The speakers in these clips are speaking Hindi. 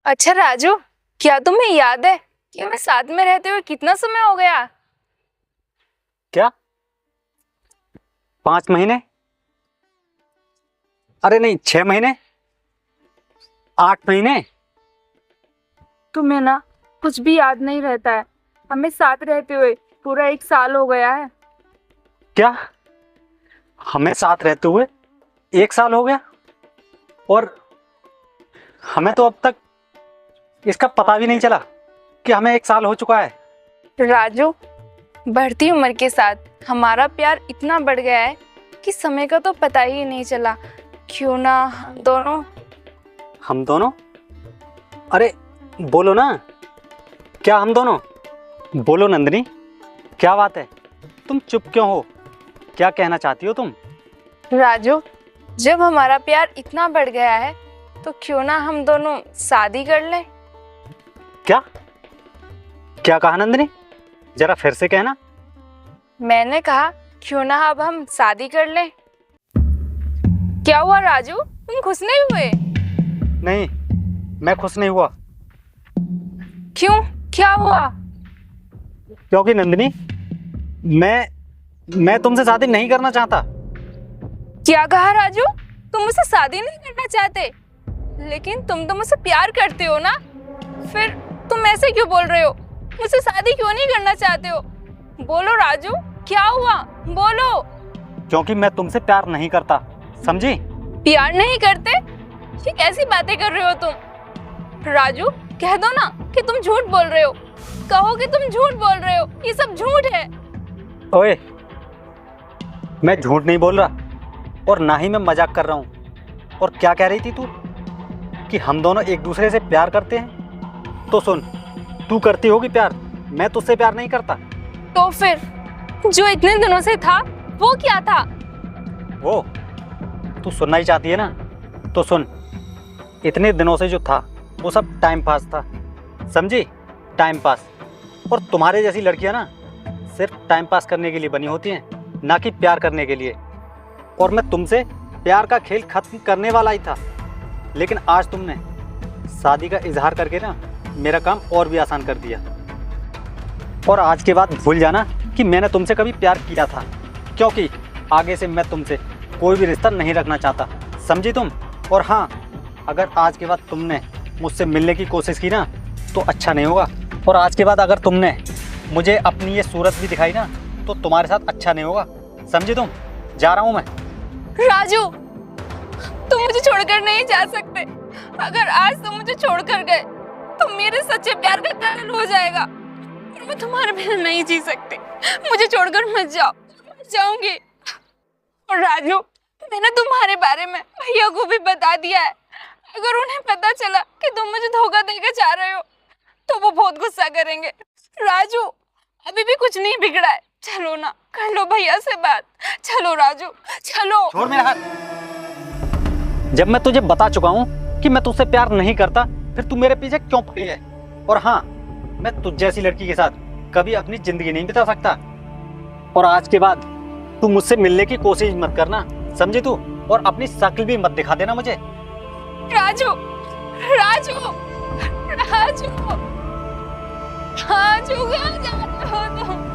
अच्छा राजू, क्या तुम्हें याद है कि हमें साथ में रहते हुए कितना समय हो गया? क्या? 5 महीने? अरे नहीं, 6 महीने, 8 महीने। तुम्हें ना कुछ भी याद नहीं रहता है। हमें साथ रहते हुए पूरा 1 साल हो गया है। क्या? हमें साथ रहते हुए 1 साल हो गया? और हमें तो अब तक इसका पता भी नहीं चला कि हमें 1 साल हो चुका है। राजू, बढ़ती उम्र के साथ हमारा प्यार इतना बढ़ गया है कि समय का तो पता ही नहीं चला। क्यों ना हम दोनों? अरे बोलो ना, क्या हम दोनों? बोलो नंदिनी, क्या बात है? तुम चुप क्यों हो? क्या कहना चाहती हो तुम? राजू, जब हमारा प्यार इतना बढ़ गया है तो क्यों ना हम दोनों शादी कर लें। क्या क्या कहा नंदिनी? जरा फिर से कहना। मैंने कहा क्यों ना अब हम शादी कर लें। क्या हुआ राजू, तुम खुश नहीं हुए? नहीं, मैं खुश नहीं हुआ। क्यों, क्या हुआ? क्योंकि नंदिनी, मैं तुमसे शादी नहीं करना चाहता। क्या कहा राजू? तुम मुझसे शादी नहीं करना चाहते? लेकिन तुम तो मुझसे प्यार करते हो ना, फिर तुम ऐसे क्यों बोल रहे हो? मुझसे शादी क्यों नहीं करना चाहते हो? बोलो राजू, क्या हुआ, बोलो। क्योंकि मैं तुमसे प्यार नहीं करता, समझी? प्यार नहीं करते? ये कैसी बातें कर रहे हो तुम? राजू, कह दो ना कि तुम झूठ बोल रहे हो। कहो कि तुम झूठ बोल रहे हो, ये सब झूठ है। ओए, मैं झूठ नहीं बोल रहा और ना ही मैं मजाक कर रहा हूँ। और क्या कह रही थी तू कि हम दोनों एक दूसरे से प्यार करते हैं? तो सुन, तू करती होगी प्यार, मैं तुझसे प्यार नहीं करता। तो फिर जो इतने दिनों से था वो क्या था? वो तू सुनना ही चाहती है ना, तो सुन। इतने दिनों से जो था वो सब टाइम पास था, समझी? Time pass. और तुम्हारे जैसी लड़कियां ना सिर्फ टाइम पास करने के लिए बनी होती हैं, ना कि प्यार करने के लिए। और मैं तुमसे प्यार का खेल खत्म करने वाला ही था, लेकिन आज तुमने शादी का इजहार करके ना मेरा काम और भी आसान कर दिया। और आज के बाद भूल जाना कि मैंने तुमसे कभी प्यार किया था, क्योंकि आगे से मैं तुमसे कोई भी रिश्ता नहीं रखना चाहता, समझी तुम? और हाँ, अगर आज के बाद तुमने मुझसे मिलने की कोशिश की ना तो अच्छा नहीं होगा। और आज के बाद अगर तुमने मुझे अपनी ये सूरत भी दिखाई ना तो तुम्हारे साथ अच्छा नहीं होगा, समझी तुम? जा रहा हूँ मैं। राजू, तुम मुझे छोड़कर नहीं जा सकते। अगर आज तुम मुझे छोड़कर गए तो मेरे सच्चे प्यार का कारण हो जाएगा और मैं तुम्हारे बिना नहीं जी सकती। मुझे छोड़कर मत जाओ, मर जाऊंगी। और राजू, मैंने तुम्हारे बारे में भैया को भी बता दिया है। अगर उन्हें पता चला कि तुम मुझे धोखा देकर जा रहे हो तो वो बहुत गुस्सा करेंगे। राजू, अभी भी कुछ नहीं बिगड़ा है, चलो ना, कर लो भैया से बात। चलो राजू, चलो। छोड़ मेरा हाथ। जब मैं तुझे बता चुका हूँ कि मैं तुझसे प्यार नहीं करता, फिर तू मेरे पीछे क्यों पड़ी है? और हाँ, मैं तुझ जैसी लड़की के साथ कभी अपनी जिंदगी नहीं बिता सकता। और आज के बाद तू मुझसे मिलने की कोशिश मत करना, समझी तू? और अपनी शक्ल भी मत दिखा देना मुझे। राजू, राजू, राजू, राजू, कहाँ जा रहे हो तुम?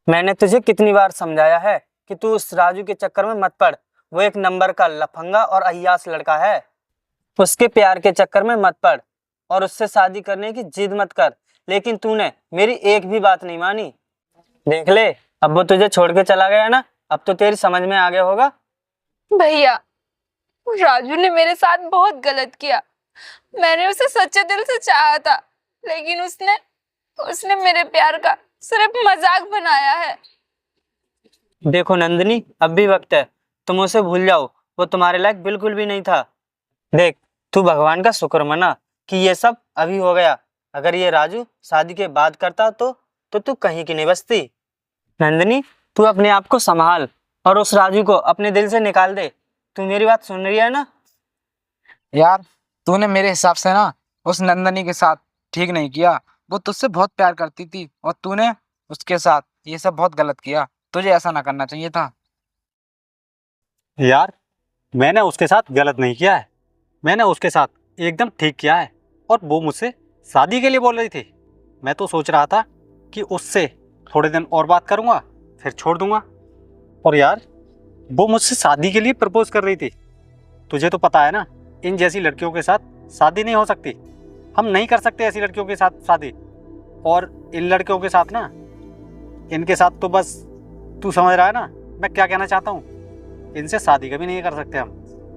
मैंने तुझे कितनी बार समझाया है कि तू उस राजू के चक्कर में मत पड़। वो एक नंबर का लफंगा और अय्यास लड़का है। उसके प्यार के चक्कर में मत पड़ और उससे शादी करने की जिद मत कर। लेकिन तूने मेरी एक भी बात नहीं मानी। देख ले, अब वो तुझे छोड़ के चला गया ना, अब तो तेरी समझ में आ गया होगा। भैया, राजू ने मेरे साथ बहुत गलत किया। मैंने उसे सच्चे दिल से चाहा था, लेकिन उसने उसने मेरे प्यार का सिर्फ मजाक बनाया है। देखो नंदिनी, अब भी वक्त है, तुम उसे भूल जाओ। वो तुम्हारे लायक बिल्कुल भी नहीं था। देख, तू भगवान का शुक्र मना कि ये सब अभी हो गया। अगर ये राजू शादी के बाद करता तो तू कहीं की नहीं बचती। नंदिनी, तू अपने आप को संभाल और उस राजू को अपने दिल से निकाल दे। तू मेरी बात सुन रही है ना? यार तूने मेरे हिसाब से ना उस नंदनी के साथ ठीक नहीं किया। वो तुझसे बहुत प्यार करती थी और तूने उसके साथ ये सब बहुत गलत किया। तुझे ऐसा ना करना चाहिए था। यार मैंने उसके साथ गलत नहीं किया है, मैंने उसके साथ एकदम ठीक किया है। और वो मुझसे शादी के लिए बोल रही थी। मैं तो सोच रहा था कि उससे थोड़े दिन और बात करूँगा फिर छोड़ दूँगा। और यार वो मुझसे शादी के लिए प्रपोज कर रही थी। तुझे तो पता है ना, इन जैसी लड़कियों के साथ शादी नहीं हो सकती। हम नहीं कर सकते ऐसी लड़कियों के साथ शादी। और इन लड़कियों के साथ ना, इनके साथ तो बस तू समझ रहा है ना मैं क्या कहना चाहता हूँ। इनसे शादी कभी नहीं कर सकते हम।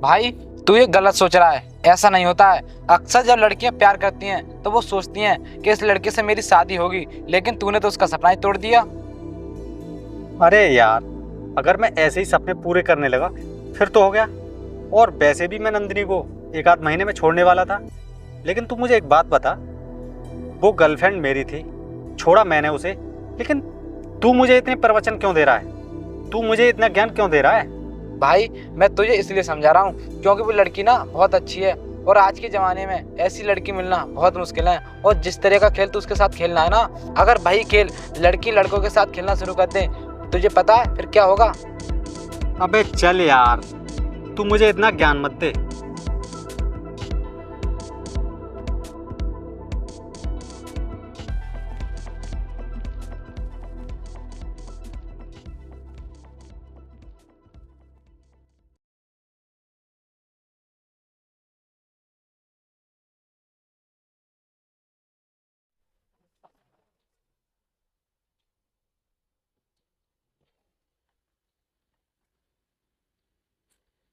भाई तू ये गलत सोच रहा है, ऐसा नहीं होता है। अक्सर जब लड़कियां प्यार करती हैं तो वो सोचती हैं कि इस लड़के से मेरी शादी होगी, लेकिन तूने तो उसका सपना ही तोड़ दिया। अरे यार अगर मैं ऐसे ही सपने पूरे करने लगा फिर तो हो गया। और वैसे भी मैं नंदिनी को 1 आध महीने में छोड़ने वाला था। लेकिन तू मुझे एक बात बता, वो गर्लफ्रेंड मेरी थी, छोड़ा मैंने उसे, लेकिन तू मुझे इतने प्रवचन क्यों दे रहा है? तू मुझे इतना ज्ञान क्यों दे रहा है? भाई मैं तुझे इसलिए समझा रहा हूँ क्योंकि वो लड़की ना बहुत अच्छी है और आज के ज़माने में ऐसी लड़की मिलना बहुत मुश्किल है। और जिस तरह का खेल तू उसके साथ खेलना है ना, अगर भाई खेल लड़की लड़कों के साथ खेलना शुरू कर दे, तुझे पता है फिर क्या होगा? अबे चल यार, तू मुझे इतना ज्ञान मत दे।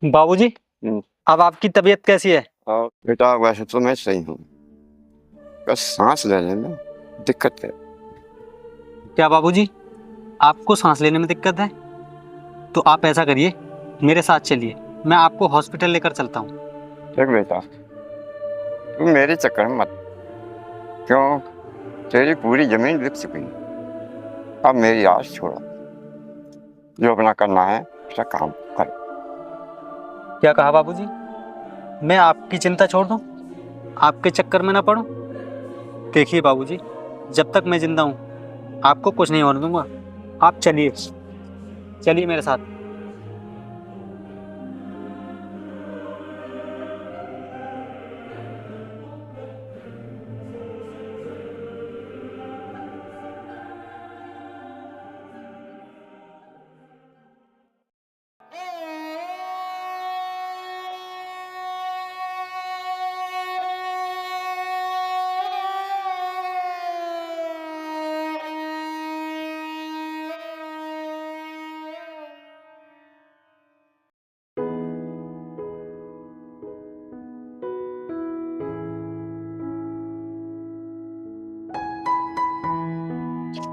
बाबूजी, अब आपकी तबीयत कैसी है? और बेटा वैसे तो मैं सही हूँ, बस सांस लेने में दिक्कत है। क्या बाबूजी आपको सांस लेने में दिक्कत है? तो आप ऐसा करिए, मेरे साथ चलिए, मैं आपको हॉस्पिटल लेकर चलता हूँ। देख बेटा, तू मेरे चक्कर में मत, क्यों? तेरी पूरी जमीन बिक चुकी है। अब मेरी आस छोड़ो, जो अपना करना है उसका काम करो। क्या कहा बाबूजी? मैं आपकी चिंता छोड़ दूं, आपके चक्कर में ना पड़ूं? देखिए बाबूजी, जब तक मैं जिंदा हूं आपको कुछ नहीं होने दूंगा। आप चलिए, चलिए मेरे साथ।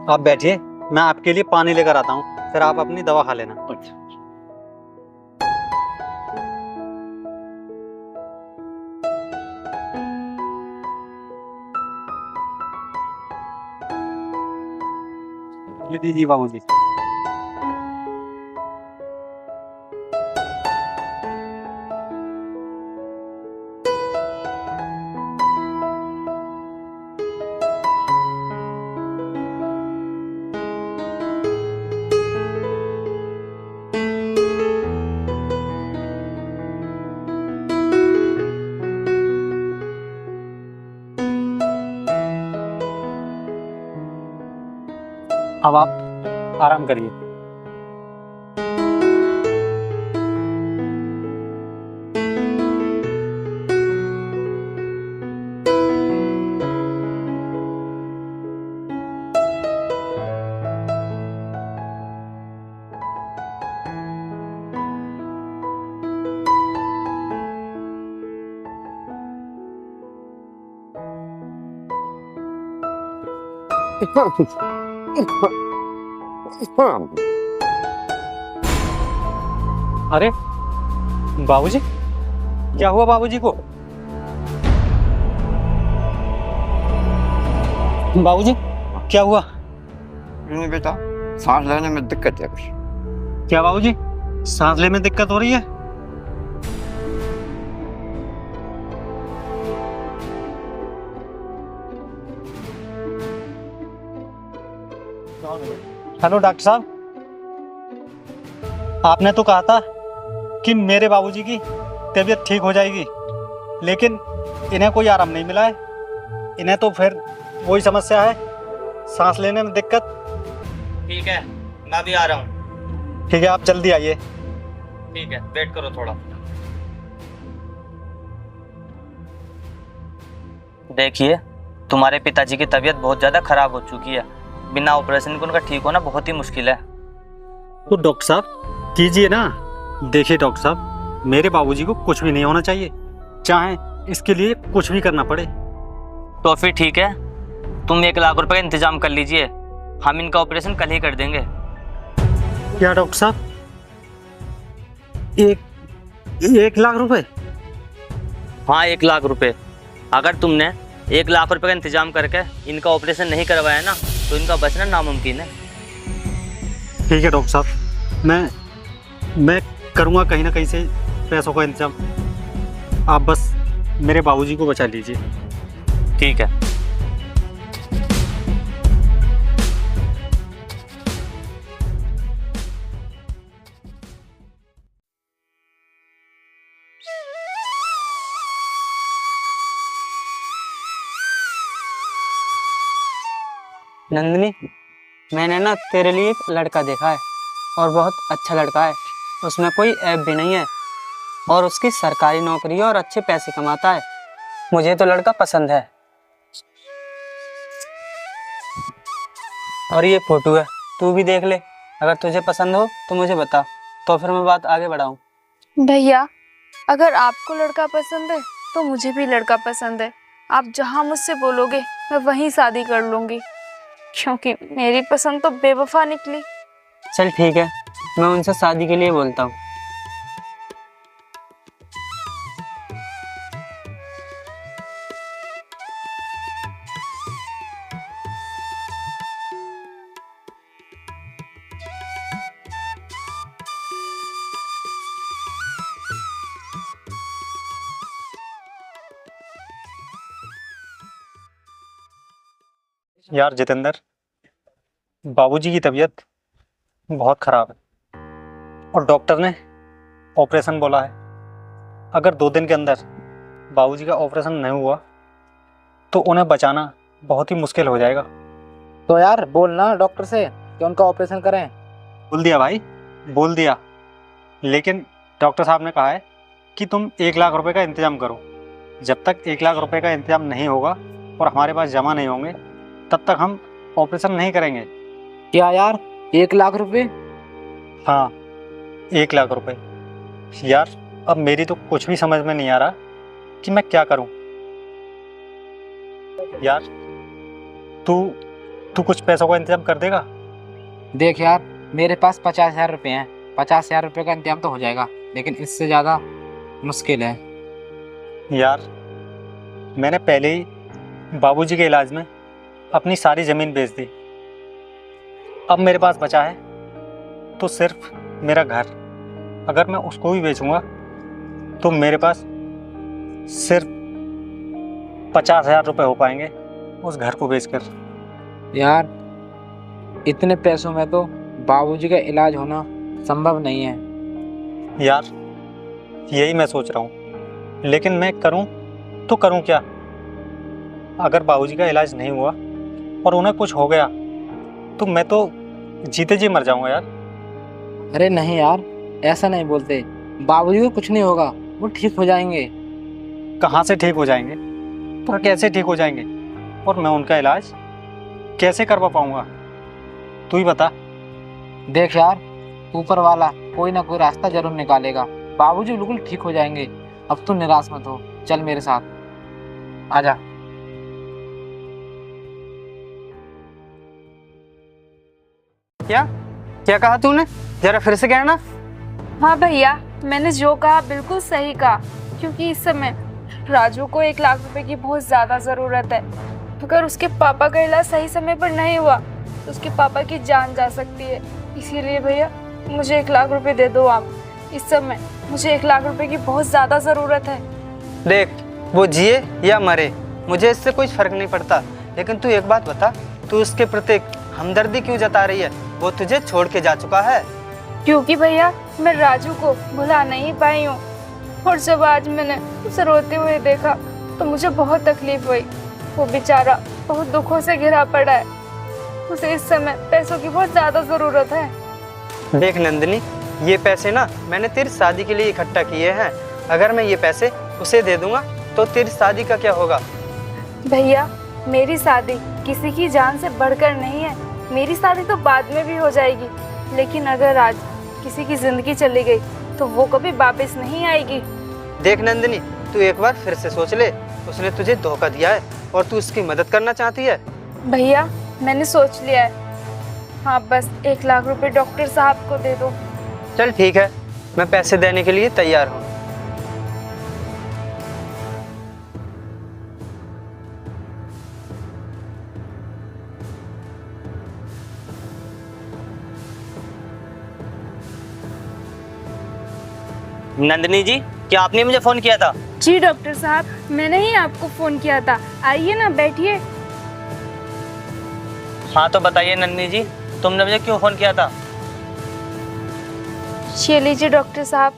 आप बैठिए, मैं आपके लिए पानी लेकर आता हूँ, फिर आप अपनी दवा खा लेना। ये दीजिए बाबूजी। अब आप आराम करिए। अरे बाबूजी, क्या हुआ बाबूजी को? बाबूजी क्या हुआ? नहीं बेटा, सांस लेने में दिक्कत है कुछ। क्या बाबूजी सांस लेने में दिक्कत हो रही है? हेलो डॉक्टर साहब, आपने तो कहा था कि मेरे बाबूजी की तबीयत ठीक हो जाएगी, लेकिन इन्हें कोई आराम नहीं मिला है। इन्हें तो फिर वही समस्या है, सांस लेने में दिक्कत। ठीक है, मैं भी आ रहा हूँ। ठीक है, आप जल्दी आइए। ठीक है, वेट करो थोड़ा। देखिए, तुम्हारे पिताजी की तबीयत बहुत ज़्यादा खराब हो चुकी है। बिना ऑपरेशन के उनका ठीक होना बहुत ही मुश्किल है। तो डॉक्टर साहब कीजिए ना। देखिए डॉक्टर साहब, मेरे बाबूजी को कुछ भी नहीं होना चाहिए, चाहे इसके लिए कुछ भी करना पड़े। तो फिर ठीक है, तुम 1 लाख रुपए का इंतजाम कर लीजिए, हम इनका ऑपरेशन कल ही कर देंगे। क्या डॉक्टर साहब, 1 लाख रुपए? हाँ, 1 लाख रुपए। अगर तुमने 1 लाख रुपए का इंतजाम करके इनका ऑपरेशन नहीं करवाया ना, तो इनका बचना नामुमकिन है। ठीक है डॉक्टर साहब, मैं करूँगा कहीं ना कहीं से पैसों का इंतजाम। आप बस मेरे बाबूजी को बचा लीजिए। ठीक है। नंदिनी, मैंने ना तेरे लिए एक लड़का देखा है और बहुत अच्छा लड़का है। उसमें कोई ऐब भी नहीं है और उसकी सरकारी नौकरी है और अच्छे पैसे कमाता है। मुझे तो लड़का पसंद है। और ये फोटो है, तू भी देख ले। अगर तुझे पसंद हो तो मुझे बता, तो फिर मैं बात आगे बढ़ाऊं। भैया, अगर आपको लड़का पसंद है तो मुझे भी लड़का पसंद है। आप जहाँ मुझसे बोलोगे मैं वहीं शादी कर लूँगी, क्योंकि मेरी पसंद तो बेवफा निकली। चल ठीक है, मैं उनसे शादी के लिए बोलता हूँ। यार जितेंद्र, बाबूजी की तबीयत बहुत ख़राब है और डॉक्टर ने ऑपरेशन बोला है। अगर 2 दिन के अंदर बाबूजी का ऑपरेशन नहीं हुआ तो उन्हें बचाना बहुत ही मुश्किल हो जाएगा। तो यार बोलना डॉक्टर से कि उनका ऑपरेशन करें। बोल दिया भाई, बोल दिया, लेकिन डॉक्टर साहब ने कहा है कि तुम 1 लाख रुपए का इंतज़ाम करो। जब तक 1 लाख रुपए का इंतज़ाम नहीं होगा और हमारे पास जमा नहीं होंगे, तब तक हम ऑपरेशन नहीं करेंगे। क्या यार, 1 लाख रुपए? हाँ, 1 लाख रुपए। यार अब मेरी तो कुछ भी समझ में नहीं आ रहा कि मैं क्या करूं। यार तू कुछ पैसों का इंतजाम कर देगा? देख यार, मेरे पास 50,000 रुपये हैं। 50,000 रुपये का इंतजाम तो हो जाएगा, लेकिन इससे ज़्यादा मुश्किल है। यार मैंने पहले ही बाबूजी के इलाज में अपनी सारी ज़मीन बेच दी। अब मेरे पास बचा है तो सिर्फ मेरा घर। अगर मैं उसको भी बेचूंगा तो मेरे पास सिर्फ 50,000 रुपये हो पाएंगे उस घर को बेचकर। यार इतने पैसों में तो बाबूजी का इलाज होना संभव नहीं है। यार यही मैं सोच रहा हूँ, लेकिन मैं करूँ तो करूँ क्या? अगर बाबूजी का इलाज नहीं हुआ और उन्हें कुछ हो गया तो मैं तो जीते जी मर जाऊंगा यार। अरे नहीं यार, ऐसा नहीं बोलते। बाबूजी को कुछ नहीं होगा, वो ठीक हो जाएंगे। कहाँ से ठीक हो जाएंगे और कैसे ठीक हो जाएंगे, और मैं उनका इलाज कैसे करवा पाऊंगा? तू ही बता। देख यार, ऊपर वाला कोई ना कोई रास्ता जरूर निकालेगा। बाबूजी बिल्कुल ठीक हो जाएंगे। अब तू निराश मत हो, चल मेरे साथ, आजा। क्या कहा तूने? जरा फिर से कहना। हाँ भैया, मैंने जो कहा बिल्कुल सही कहा, क्योंकि इस समय राजू को 1 लाख रुपए की बहुत ज्यादा जरूरत है। अगर उसके पापा का इलाज सही समय पर नहीं हुआ तो उसके पापा की जान जा सकती है। इसीलिए भैया मुझे 1 लाख रुपए दे दो आप। इस समय मुझे 1 लाख रुपए की बहुत ज़्यादा ज़रूरत है। देख, वो जिए या मरे मुझे इससे कोई फर्क नहीं पड़ता, लेकिन तू एक बात बता, तू उसके प्रति हमदर्दी क्यों जता रही है? वो तुझे छोड़ के जा चुका है। क्योंकि भैया मैं राजू को भुला नहीं पाई हूँ, और जब आज मैंने उसे रोते हुए देखा तो मुझे बहुत तकलीफ हुई। वो बेचारा बहुत दुखों से घिरा पड़ा है, उसे इस समय पैसों की बहुत ज़्यादा ज़रूरत है। देख नंदिनी, ये पैसे ना मैंने तेरी शादी के लिए इकट्ठा किए हैं। अगर मैं ये पैसे उसे दे दूंगा तो तेरी शादी का क्या होगा? भैया मेरी शादी किसी की जान से बढ़कर नहीं है। मेरी शादी तो बाद में भी हो जाएगी, लेकिन अगर आज किसी की जिंदगी चली गई तो वो कभी वापस नहीं आएगी। देख नंदिनी, तू एक बार फिर से सोच ले। उसने तुझे धोखा दिया है और तू उसकी मदद करना चाहती है। भैया मैंने सोच लिया है। हाँ, बस 1 लाख रुपए डॉक्टर साहब को दे दो। चल ठीक है, मैं पैसे देने के लिए तैयार हूँ। नंदिनी जी, क्या आपने मुझे फोन किया था? जी डॉक्टर साहब, मैंने ही आपको फोन किया था। आइए ना, बैठिए। हाँ तो बताइए नंदिनी जी, तुमने मुझे क्यों फोन किया था? ये लीजिए डॉक्टर साहब,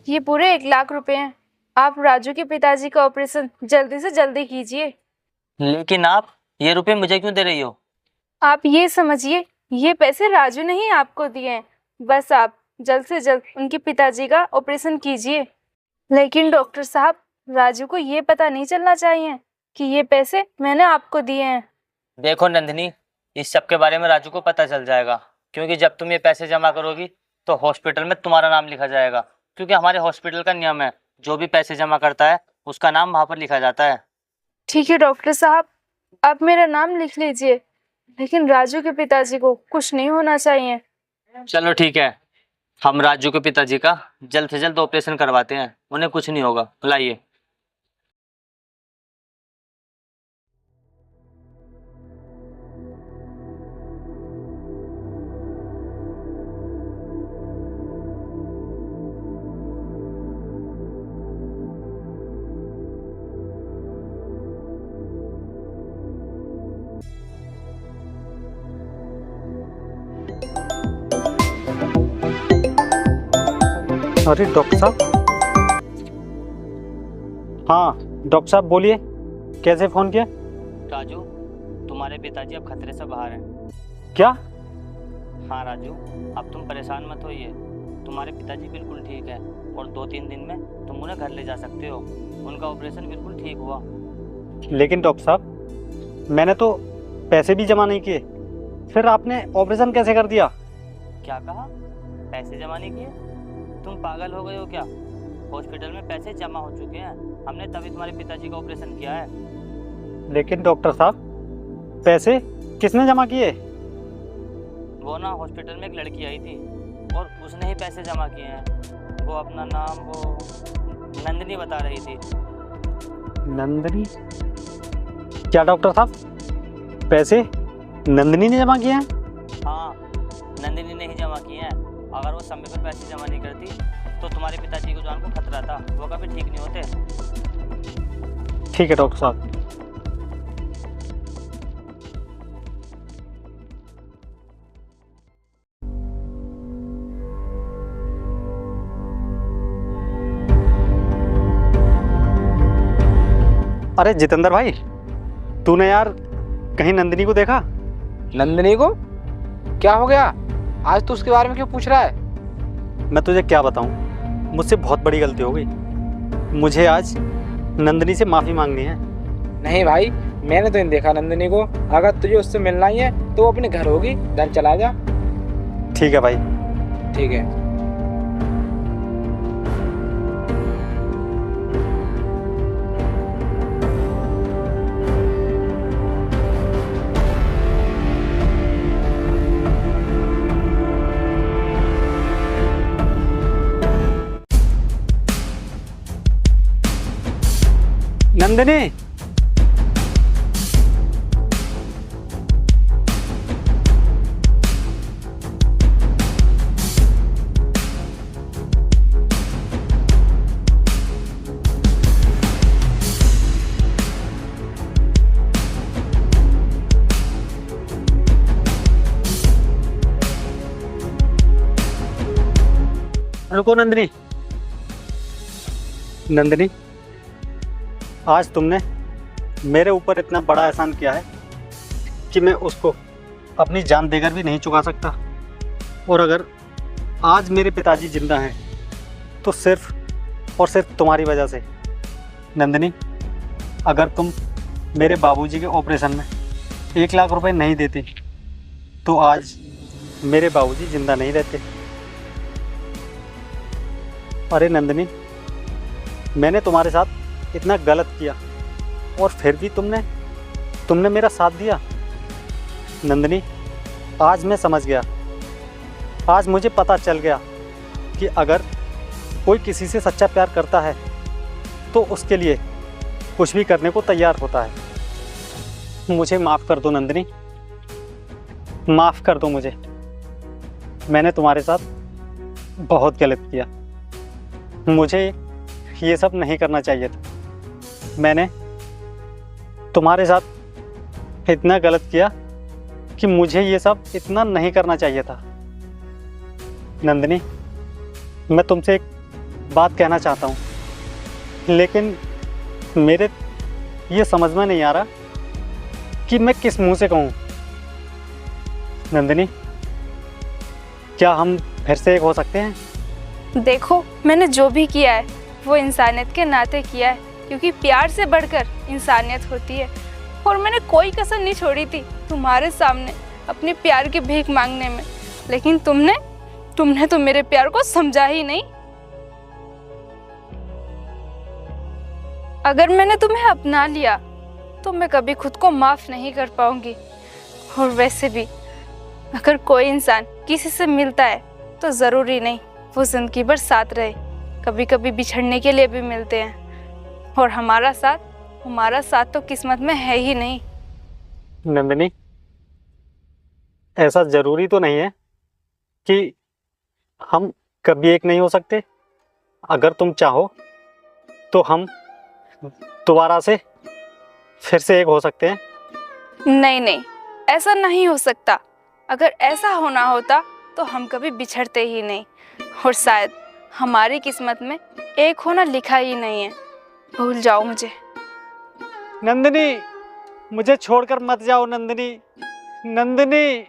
ये पूरे 1 लाख रुपए हैं। आप राजू के पिताजी का ऑपरेशन जल्दी से जल्दी कीजिए। लेकिन आप ये रुपए मुझे क्यों दे रही हो? आप ये समझिए, ये पैसे राजू ने ही आपको दिए हैं। बस आप जल्द से जल्द उनके पिताजी का ऑपरेशन कीजिए। लेकिन डॉक्टर साहब, राजू को ये पता नहीं चलना चाहिए कि ये पैसे मैंने आपको दिए हैं। देखो नंदिनी, इस सब के बारे में राजू को पता चल जाएगा, क्योंकि जब तुम ये पैसे जमा करोगी तो हॉस्पिटल में तुम्हारा नाम लिखा जाएगा। क्योंकि हमारे हॉस्पिटल का नियम है, जो भी पैसे जमा करता है उसका नाम वहाँ पर लिखा जाता है। ठीक है डॉक्टर साहब, आप मेरा नाम लिख लीजिए, लेकिन राजू के पिताजी को कुछ नहीं होना चाहिए। चलो ठीक है, हम राजू के पिताजी का जल्द से जल्द ऑपरेशन करवाते हैं, उन्हें कुछ नहीं होगा। लाइए। अरे डॉक्टर साहब। हाँ डॉक्टर साहब बोलिए, कैसे फ़ोन किया? राजू, तुम्हारे पिताजी अब खतरे से बाहर हैं। क्या? हाँ राजू, अब तुम परेशान मत होइए, तुम्हारे पिताजी बिल्कुल ठीक है और 2-3 दिन में तुम उन्हें घर ले जा सकते हो। उनका ऑपरेशन बिल्कुल ठीक हुआ। लेकिन डॉक्टर साहब, मैंने तो पैसे भी जमा नहीं किए, फिर आपने ऑपरेशन कैसे कर दिया? क्या कहा? पैसे जमा नहीं किए? तुम पागल हो गए हो क्या? हॉस्पिटल में पैसे जमा हो चुके हैं, हमने तभी तुम्हारे पिताजी का ऑपरेशन किया है। लेकिन डॉक्टर साहब, पैसे किसने जमा किए? वो ना हॉस्पिटल में एक लड़की आई थी और उसने ही पैसे जमा किए हैं। वो अपना नाम वो नंदिनी बता रही थी। नंदिनी? क्या डॉक्टर साहब, पैसे नंदिनी ने जमा किए हैं? हाँ, नंदिनी ने ही जमा किए हैं। अगर वो समय पर पैसे जमा नहीं करती तो तुम्हारे पिताजी को जान को खतरा था, वो कभी ठीक नहीं होते। ठीक है डॉक्टर साहब। अरे जितेंद्र भाई, तूने यार कहीं नंदिनी को देखा? नंदिनी को? क्या हो गया? आज तो उसके बारे में क्यों पूछ रहा है? मैं तुझे क्या बताऊं, मुझसे बहुत बड़ी गलती हो गई। मुझे आज नंदिनी से माफ़ी मांगनी है। नहीं भाई, मैंने तो नहीं देखा नंदिनी को। अगर तुझे उससे मिलना ही है तो वो अपने घर होगी, घर चला जा। ठीक है भाई। ठीक है। नंदिनी, रुको नंदिनी। नंदिनी, आज तुमने मेरे ऊपर इतना बड़ा एहसान किया है कि मैं उसको अपनी जान देकर भी नहीं चुका सकता। और अगर आज मेरे पिताजी जिंदा हैं तो सिर्फ और सिर्फ तुम्हारी वजह से। नंदिनी, अगर तुम मेरे बाबूजी के ऑपरेशन में 1 लाख रुपए नहीं देती तो आज मेरे बाबूजी जिंदा नहीं रहते। अरे नंदिनी, मैंने तुम्हारे साथ इतना गलत किया और फिर भी तुमने मेरा साथ दिया। नंदिनी, आज मैं समझ गया, आज मुझे पता चल गया कि अगर कोई किसी से सच्चा प्यार करता है तो उसके लिए कुछ भी करने को तैयार होता है। मुझे माफ़ कर दो नंदिनी, माफ़ कर दो मुझे। मैंने तुम्हारे साथ बहुत गलत किया, मुझे ये सब नहीं करना चाहिए था। मैंने तुम्हारे साथ इतना गलत किया कि मुझे ये सब इतना नहीं करना चाहिए था। नंदिनी, मैं तुमसे एक बात कहना चाहता हूँ, लेकिन मेरे ये समझ में नहीं आ रहा कि मैं किस मुंह से कहूँ। नंदिनी, क्या हम फिर से एक हो सकते हैं? देखो, मैंने जो भी किया है वो इंसानियत के नाते किया है, क्योंकि प्यार से बढ़कर इंसानियत होती है। और मैंने कोई कसर नहीं छोड़ी थी तुम्हारे सामने अपने प्यार की भीख मांगने में, लेकिन तुमने तो मेरे प्यार को समझा ही नहीं। अगर मैंने तुम्हें अपना लिया तो मैं कभी खुद को माफ नहीं कर पाऊंगी। और वैसे भी अगर कोई इंसान किसी से मिलता है तो ज़रूरी नहीं वो जिंदगी भर साथ रहे, कभी कभी बिछड़ने के लिए भी मिलते हैं। और हमारा साथ तो किस्मत में है ही नहीं। नंदिनी, ऐसा ज़रूरी तो नहीं है कि हम कभी एक नहीं हो सकते। अगर तुम चाहो तो हम दोबारा से फिर से एक हो सकते हैं। नहीं, ऐसा नहीं हो सकता। अगर ऐसा होना होता तो हम कभी बिछड़ते ही नहीं, और शायद हमारी किस्मत में एक होना लिखा ही नहीं है। भूल जाओ मुझे। नंदिनी, मुझे छोड़कर मत जाओ नंदिनी। नंदिनी।